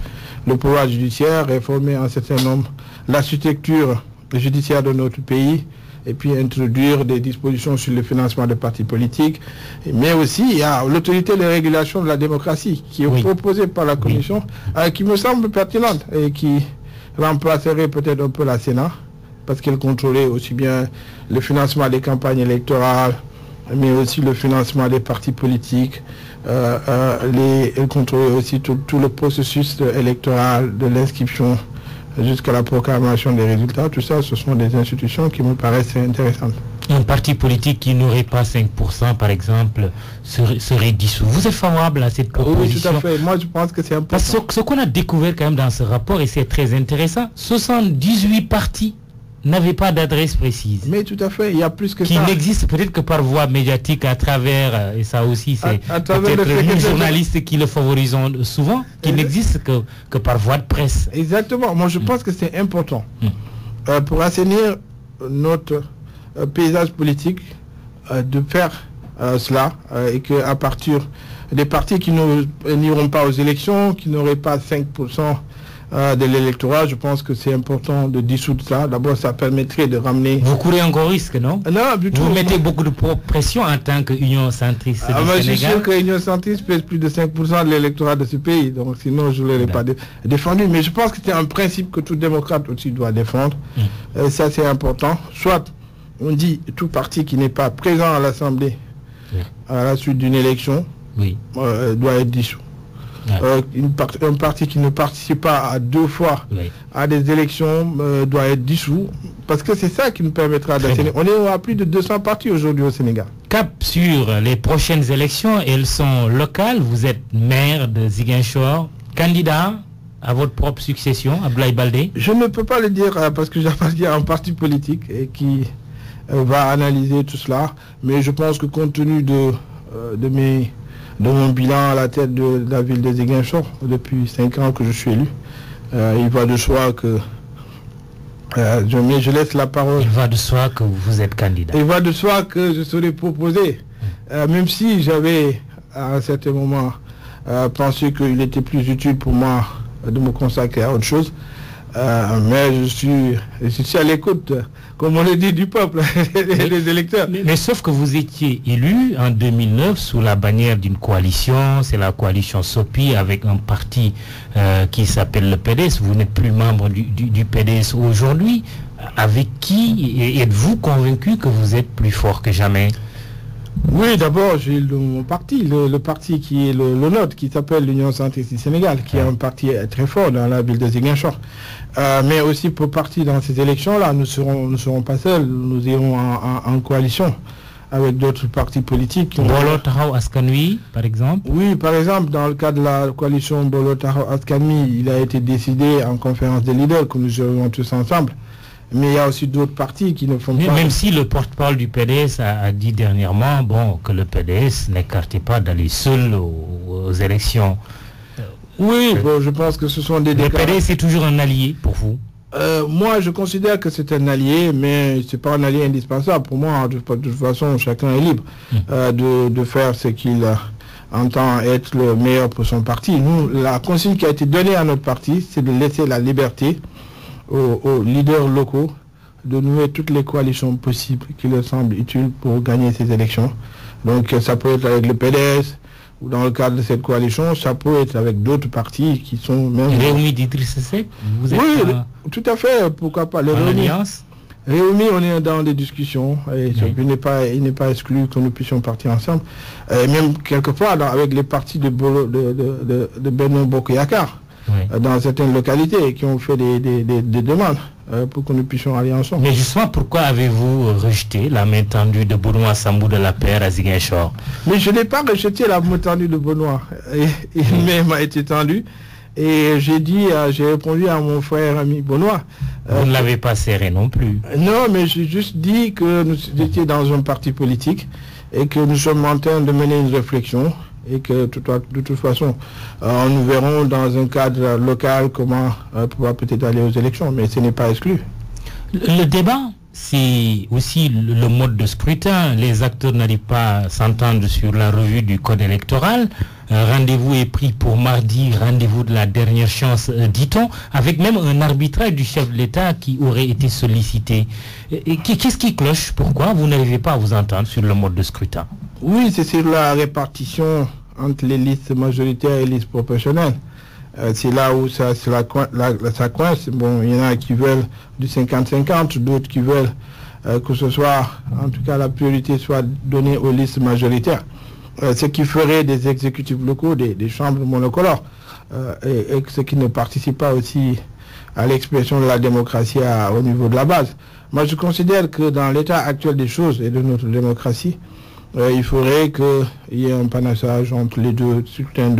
le pouvoir judiciaire, réformer un certain nombre, l'architecture judiciaire de notre pays, et puis introduire des dispositions sur le financement des partis politiques. Mais aussi, il y a l'autorité de régulation de la démocratie qui est proposée par la Commission, qui me semble pertinente et qui remplacerait peut-être un peu la Sénat, parce qu'elle contrôlait aussi bien le financement des campagnes électorales, mais aussi le financement des partis politiques. Elle contrôlait aussi tout le processus électoral, de l'inscription jusqu'à la proclamation des résultats. Tout ça, ce sont des institutions qui me paraissent intéressantes. Un parti politique qui n'aurait pas 5%, par exemple, serait dissous. Vous êtes favorable à cette proposition? Oui, tout à fait. Moi, je pense que c'est important. Parce que ce qu'on a découvert quand même dans ce rapport, et c'est très intéressant, 78 partis n'avaient pas d'adresse précise. Mais tout à fait, il y a plus que ça. Qui n'existe peut-être que par voie médiatique à travers, et ça aussi c'est peut-être nous journalistes qui le favorisons souvent, qui n'existe que par voie de presse. Exactement, moi je pense que c'est important pour assainir notre paysage politique de faire cela et qu'à partir des partis qui n'iront pas aux élections, qui n'auraient pas 5% de l'électorat, je pense que c'est important de dissoudre ça. D'abord, ça permettrait de ramener... Vous courez encore risque, non? Non, du tout. Vous mettez beaucoup de pression en tant qu'Union centriste du Sénégal. Je suis sûr que l'Union centriste pèse plus de 5% de l'électorat de ce pays, donc sinon je ne l'aurais pas défendu. Mais je pense que c'est un principe que tout démocrate aussi doit défendre. Ça, c'est important. Soit on dit tout parti qui n'est pas présent à l'Assemblée à la suite d'une élection doit être dissous. Un parti qui ne participe pas à 2 fois à des élections doit être dissous, parce que c'est ça qui nous permettra d'assainir. On est à plus de 200 partis aujourd'hui au Sénégal. Cap sur les prochaines élections, elles sont locales. Vous êtes maire de Ziguinchor, candidat à votre propre succession, Abdoulaye Baldé? Je ne peux pas le dire parce que j'appartiens à un parti politique et qui va analyser tout cela, mais je pense que compte tenu de mon bilan à la tête de la ville de Ziguinchor depuis 5 ans que je suis élu, il va de soi que Je laisse la parole. Il va de soi que vous êtes candidat. Il va de soi que je serai proposé. Même si j'avais, à un certain moment, pensé qu'il était plus utile pour moi de me consacrer à autre chose. Mais je suis à l'écoute, comme on le dit, du peuple et des électeurs. Mais sauf que vous étiez élu en 2009 sous la bannière d'une coalition, c'est la coalition SOPI avec un parti qui s'appelle le PDS. Vous n'êtes plus membre du PDS aujourd'hui. Avec qui êtes-vous convaincu que vous êtes plus fort que jamais? Oui, d'abord, j'ai mon parti, le parti qui est le nôtre, qui s'appelle l'Union centriste du Sénégal, qui est un parti très fort dans la ville de Ziguinchor. Mais aussi pour partir dans ces élections-là, nous ne serons pas seuls, nous irons en coalition avec d'autres partis politiques. Bolo Taxawu Askan Wi, par exemple? Oui, par exemple, dans le cadre de la coalition Bolo Taxawu Askan Wi, il a été décidé en conférence des leaders que nous serons tous ensemble. Mais il y a aussi d'autres partis qui ne font pas... Même si le porte-parole du PDS a dit dernièrement que le PDS n'écartait pas d'aller seul aux élections. Oui, je pense que ce sont des... Le PDS est toujours un allié pour vous? Moi, je considère que c'est un allié, mais ce n'est pas un allié indispensable. Pour moi, de toute façon, chacun est libre de faire ce qu'il entend être le meilleur pour son parti. Nous, la consigne qui a été donnée à notre parti, c'est de laisser la liberté aux leaders locaux de nouer toutes les coalitions possibles qui leur semblent utiles pour gagner ces élections. Donc ça peut être avec le PDS, ou dans le cadre de cette coalition, ça peut être avec d'autres partis qui sont même... Réumi d'Idrissa Seck? Oui, tout à fait, pourquoi pas. Réumi, on est dans des discussions, et il n'est pas exclu que nous puissions partir ensemble. Et même quelquefois avec les partis de Benno Bokk Yakaar. Dans certaines localités qui ont fait des demandes pour que nous puissions aller ensemble. Mais justement, pourquoi avez-vous rejeté la main tendue de Benoît Sambou de la PR à Ziguinchor? Mais je n'ai pas rejeté la main tendue de Benoît. Il même a été tendu. Et j'ai répondu à mon frère ami Benoît. Vous ne l'avez pas serré non plus? Non, mais j'ai juste dit que nous étions dans un parti politique et que nous sommes en train de mener une réflexion. Et que de toute façon, nous verrons dans un cadre local comment pouvoir peut-être aller aux élections, mais ce n'est pas exclu. Le débat, c'est aussi le mode de scrutin. Les acteurs n'arrivent pas à s'entendre sur la revue du code électoral. Rendez-vous est pris pour mardi, rendez-vous de la dernière chance, dit-on, avec même un arbitrage du chef de l'État qui aurait été sollicité. Qu'est-ce qui cloche? Pourquoi vous n'arrivez pas à vous entendre sur le mode de scrutin? Oui, c'est sur la répartition entre les listes majoritaires et les listes proportionnelles. C'est là où ça coince. Bon, il y en a qui veulent du 50-50, d'autres qui veulent que ce soit, en tout cas la priorité soit donnée aux listes majoritaires. Ce qui ferait des exécutifs locaux, des chambres monocolores, et ce qui ne participe pas aussi à l'expression de la démocratie au niveau de la base. Moi, je considère que dans l'état actuel des choses et de notre démocratie, il faudrait qu'il y ait un panachage entre les deux scrutins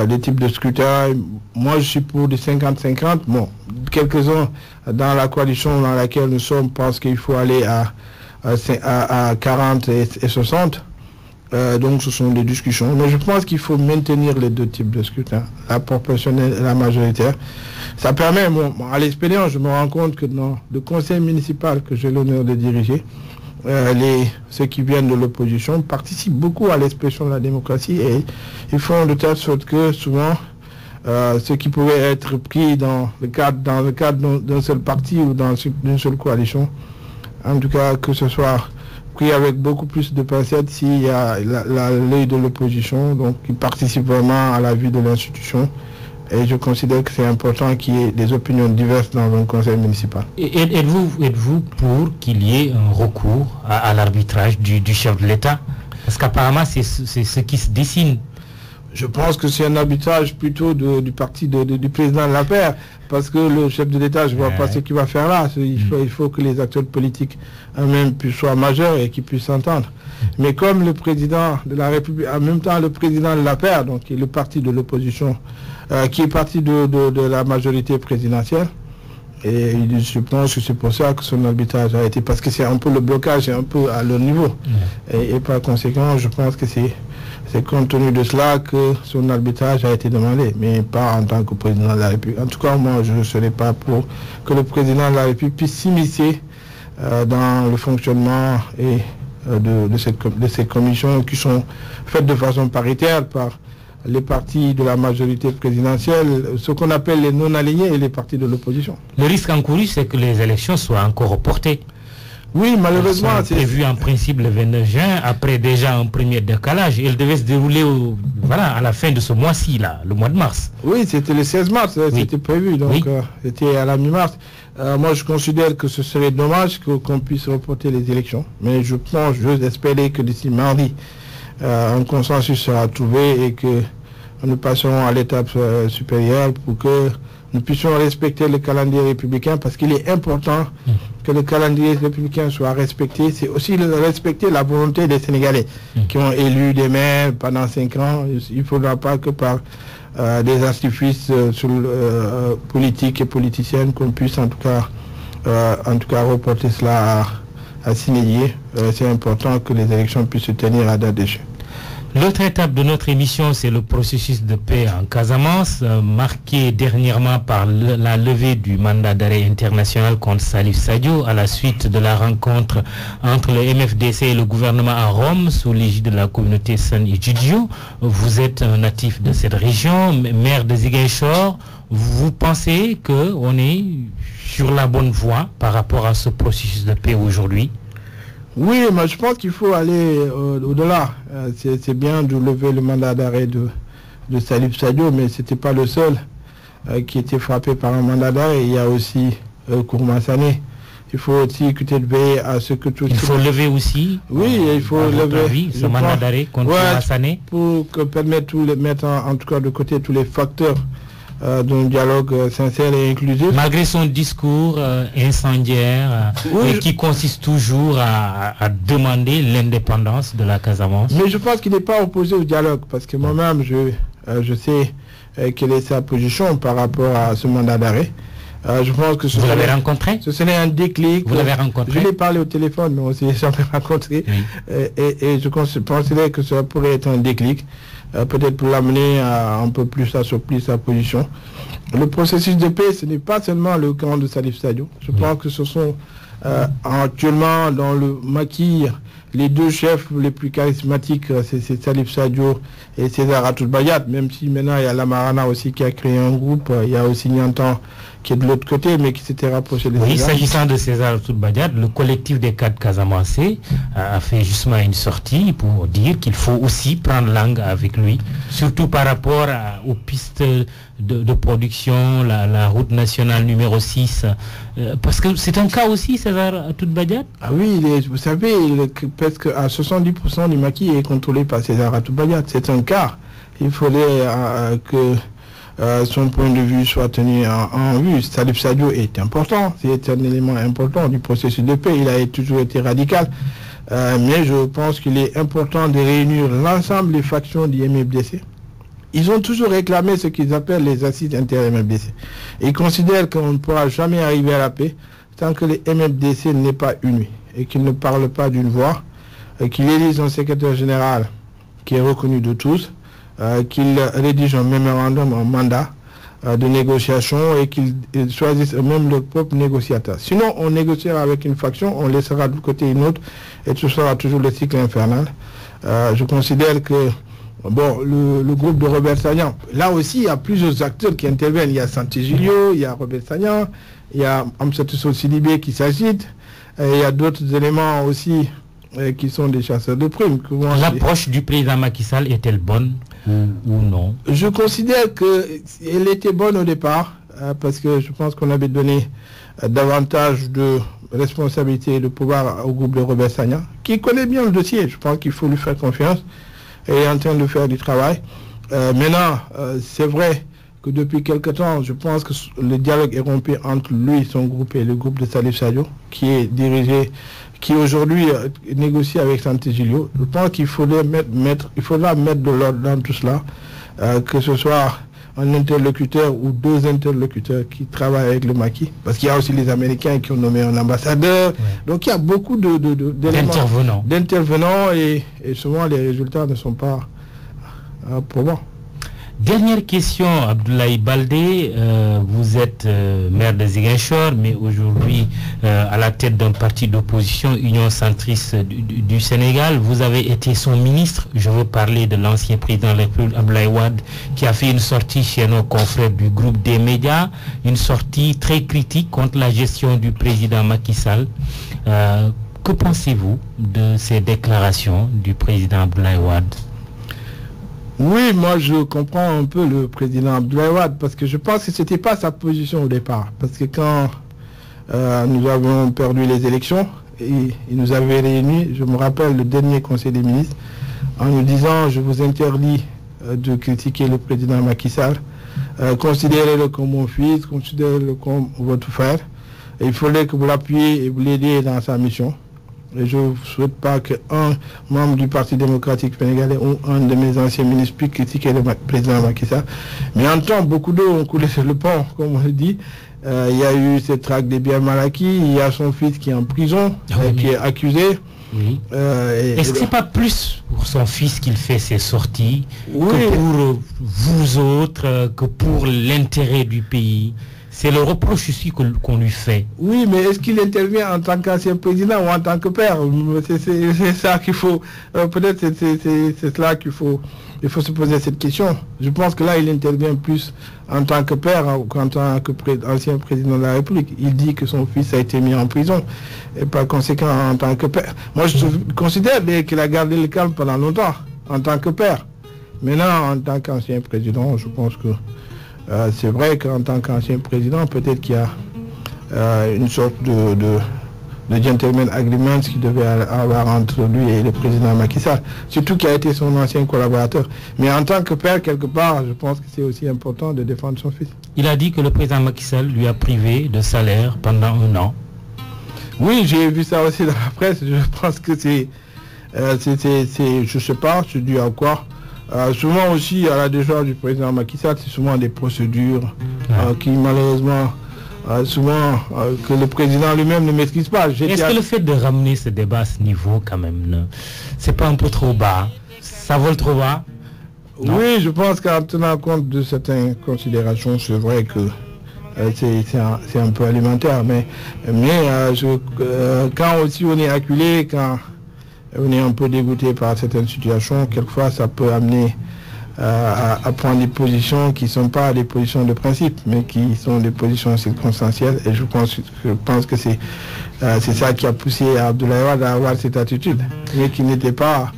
des types de scrutins. Moi, je suis pour des 50-50. Bon, quelques-uns dans la coalition dans laquelle nous sommes pensent qu'il faut aller à 40 et 60. Donc, ce sont des discussions. Mais je pense qu'il faut maintenir les deux types de scrutins, la proportionnelle et la majoritaire. Ça permet, à l'expérience, je me rends compte que dans le conseil municipal que j'ai l'honneur de diriger, ceux qui viennent de l'opposition participent beaucoup à l'expression de la démocratie et ils font de telle sorte que souvent ce qui pouvait être pris dans le cadre d'un seul parti ou d'une seule coalition, en tout cas que ce soit pris avec beaucoup plus de pincettes s'il y a l'œil de l'opposition, donc qui participe vraiment à la vie de l'institution. Et je considère que c'est important qu'il y ait des opinions diverses dans un conseil municipal. Êtes-vous pour qu'il y ait un recours à l'arbitrage du chef de l'État? Parce qu'apparemment, c'est ce qui se dessine. Je pense que c'est un arbitrage plutôt du parti du président de la paix, parce que le chef de l'État, je ne vois pas ce qu'il va faire là. Il faut que les acteurs politiques eux-mêmes soient majeurs et qu'ils puissent s'entendre. Mais comme le président de la République, en même temps le président de la paix, donc qui est le parti de l'opposition, qui est parti de la majorité présidentielle, et je pense que c'est pour ça que son arbitrage a été, parce que c'est un peu le blocage, c'est un peu à leur niveau. Et par conséquent, je pense que C'est compte tenu de cela que son arbitrage a été demandé, mais pas en tant que président de la République. En tout cas, moi, je ne serai pas pour que le président de la République puisse s'immiscer dans le fonctionnement et de ces commissions qui sont faites de façon paritaire par les partis de la majorité présidentielle, ce qu'on appelle les non-alignés et les partis de l'opposition. Le risque encouru, c'est que les élections soient encore reportées. Oui, malheureusement. C'est prévu en principe le 29 juin, après déjà un premier décalage. Il devait se dérouler à la fin de ce mois-ci, là, le mois de mars. Oui, c'était le 16 mars, c'était prévu, donc c'était à la mi-mars. Moi, je considère que ce serait dommage qu'on puisse reporter les élections. Mais je pense, j'ose espérer que d'ici mardi, un consensus sera trouvé et que nous passerons à l'étape supérieure pour que nous puissions respecter le calendrier républicain, parce qu'il est important que le calendrier républicain soit respecté. C'est aussi respecter la volonté des Sénégalais qui ont élu des maires pendant 5 ans. Il ne faudra pas que par des artifices politiques et politiciennes qu'on puisse en tout cas reporter cela à s'inédier. C'est important que les élections puissent se tenir à date d'échéance. L'autre étape de notre émission, c'est le processus de paix en Casamance, marqué dernièrement par la levée du mandat d'arrêt international contre Salif Sadio à la suite de la rencontre entre le MFDC et le gouvernement à Rome sous l'égide de la communauté San Idjidjo. Vous êtes un natif de cette région, maire de Ziguinchor. Vous pensez qu'on est sur la bonne voie par rapport à ce processus de paix aujourd'hui? Oui, mais je pense qu'il faut aller au-delà. C'est bien de lever le mandat d'arrêt de Salif Sadio, mais ce n'était pas le seul qui était frappé par un mandat d'arrêt. Il y a aussi Kourma Sané. Il faut aussi veiller à ce que tout... Il faut lever aussi. Oui, il faut lever ce mandat d'arrêt contre Kourma Sané. Pour permettre mettre en tout cas de côté tous les facteurs d'un dialogue sincère et inclusif. Malgré son discours incendiaire, qui consiste toujours à demander l'indépendance de la Casamance. Mais je pense qu'il n'est pas opposé au dialogue, parce que moi-même, je sais quelle est sa position par rapport à ce mandat d'arrêt. Je pense que vous l'avez rencontré? Ce serait un déclic. Vous l'avez rencontré? Je l'ai parlé au téléphone, mais on s'est jamais rencontré. Oui. Et je considère que ça pourrait être un déclic. Peut-être pour l'amener à un peu plus assouplir sa position. Le processus de paix, ce n'est pas seulement le camp de Salif Sadio. Je pense que ce sont actuellement dans le maquis les deux chefs les plus charismatiques, c'est Salif Sadio et César Atoute-Badiate, même si maintenant il y a Lamarana aussi qui a créé un groupe, il y a aussi Niantan qui est de l'autre côté, mais qui s'était rapproché de César. Oui, s'agissant de César Atoute-Badiate, le collectif des cadres casamançais a fait justement une sortie pour dire qu'il faut aussi prendre langue avec lui, surtout par rapport aux pistes de production, la route nationale numéro 6, parce que c'est un cas aussi, César Atoute-Badiate. Ah oui, vous savez, presque à 70% du maquis est contrôlé par César Atoute-Badiate. C'est un cas. Il faudrait que son point de vue soit tenu en vue. Salif Sadio est important, c'est un élément important du processus de paix. Il a toujours été radical. Mais je pense qu'il est important de réunir l'ensemble des factions du MFDC. Ils ont toujours réclamé ce qu'ils appellent les assises inter-MFDC. Ils considèrent qu'on ne pourra jamais arriver à la paix tant que les MFDC n'est pas unis et qu'ils ne parlent pas d'une voix, qu'ils élisent un secrétaire général qui est reconnu de tous, qu'ils rédigent un mémorandum, un mandat de négociation et qu'ils choisissent eux-mêmes leur propre négociateur. Sinon, on négociera avec une faction, on laissera de côté une autre et ce sera toujours le cycle infernal. Je considère que le groupe de Robert Sagnan, là aussi, il y a plusieurs acteurs qui interviennent. Il y a Santé Julio, il y a Robert Sagnan, il y a Amsatou Sidibé qui s'agite, et il y a d'autres éléments aussi qui sont des chasseurs de primes. L'approche du président Macky Sall est-elle bonne ou non? Je considère qu'elle était bonne au départ, parce que je pense qu'on avait donné davantage de responsabilité et de pouvoir au groupe de Robert Sagnan, qui connaît bien le dossier. Je pense qu'il faut lui faire confiance et est en train de faire du travail. Maintenant, c'est vrai que depuis quelque temps, je pense que le dialogue est rompu entre lui, son groupe et le groupe de Salif Sadio, qui aujourd'hui négocie avec Santé Julio. Je pense qu'il faudra mettre de l'ordre dans tout cela, que ce soit un interlocuteur ou deux interlocuteurs qui travaillent avec le maquis, parce qu'il y a aussi les Américains qui ont nommé un ambassadeur. Ouais. Donc il y a beaucoup d'intervenants et souvent les résultats ne sont pas probant. Dernière question, Abdoulaye Baldé, vous êtes maire de Ziguinchor, mais aujourd'hui à la tête d'un parti d'opposition, Union centriste du Sénégal. Vous avez été son ministre. Je veux parler de l'ancien président de la République, Abdoulaye Wade, qui a fait une sortie chez nos confrères du groupe des médias, une sortie très critique contre la gestion du président Macky Sall. Que pensez-vous de ces déclarations du président Abdoulaye Wade? Oui, moi je comprends un peu le président Abdoulaye Wade parce que je pense que c'était pas sa position au départ. Parce que quand nous avons perdu les élections, il nous avait réunis, je me rappelle le dernier conseil des ministres, en nous disant je vous interdis de critiquer le président Macky Sall, considérez-le comme mon fils, considérez-le comme votre frère. Et il fallait que vous l'appuyiez et vous l'aidiez dans sa mission. Et je ne souhaite pas qu'un membre du Parti démocratique sénégalais ou un de mes anciens ministres puisse critiquer le président Macky Sall. Mais en temps, beaucoup d'eau ont coulé sur le pont, comme on le dit. Il y a eu cette traque des biens mal acquis, il y a son fils qui est en prison, qui est accusé. Oui. Est-ce que ce n'est pas plus pour son fils qu'il fait ses sorties que pour vous autres, que pour l'intérêt du pays? C'est le reproche ici qu'on lui fait. Oui, mais est-ce qu'il intervient en tant qu'ancien président ou en tant que père? C'est ça qu'il faut... Peut-être c'est cela qu'il faut... Il faut se poser cette question. Je pense que là, il intervient plus en tant que père qu'en tant qu'ancien président de la République. Il dit que son fils a été mis en prison et par conséquent en tant que père. Moi, je considère qu'il a gardé le calme pendant longtemps en tant que père. Maintenant, en tant qu'ancien président, je pense que c'est vrai qu'en tant qu'ancien président, peut-être qu'il y a une sorte de gentleman agreement qui devait avoir entre lui et le président Macky Sall, surtout qui a été son ancien collaborateur. Mais en tant que père, quelque part, je pense que c'est aussi important de défendre son fils. Il a dit que le président Macky Sall lui a privé de salaire pendant 1 an. Oui, j'ai vu ça aussi dans la presse. Je pense que je sais pas, c'est dû à quoi. Souvent aussi, à la décharge du président Macky Sall, c'est souvent des procédures qui malheureusement, souvent, que le président lui-même ne maîtrise pas. Est-ce que le fait de ramener ce débat à ce niveau, quand même, c'est pas un peu trop bas? Ça vole trop bas? Non? Oui, je pense qu'en tenant compte de certaines considérations, c'est vrai que c'est un peu alimentaire. Mais quand aussi on est acculé, quand on est un peu dégoûté par certaines situations, quelquefois ça peut amener à prendre des positions qui ne sont pas des positions de principe, mais qui sont des positions circonstancielles. Et je pense que c'est ça qui a poussé Abdoulaye Wade à avoir cette attitude, mais qui n'était pas,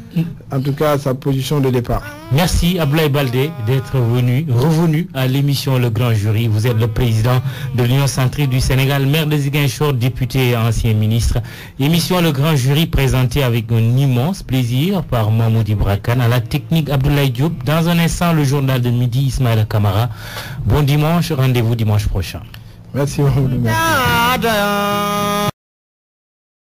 en tout cas, sa position de départ. Merci Abdoulaye Baldé d'être revenu à l'émission Le Grand Jury. Vous êtes le président de l'Union centriste du Sénégal, maire de Ziguinchor, député et ancien ministre. Émission Le Grand Jury présentée avec un immense plaisir par Mahmoud Ibrakan, à la technique Abdoulaye Diop. Dans un instant, le journal de midi, Ismaël Kamara. Bon dimanche, rendez-vous dimanche prochain. Merci Mahmoud.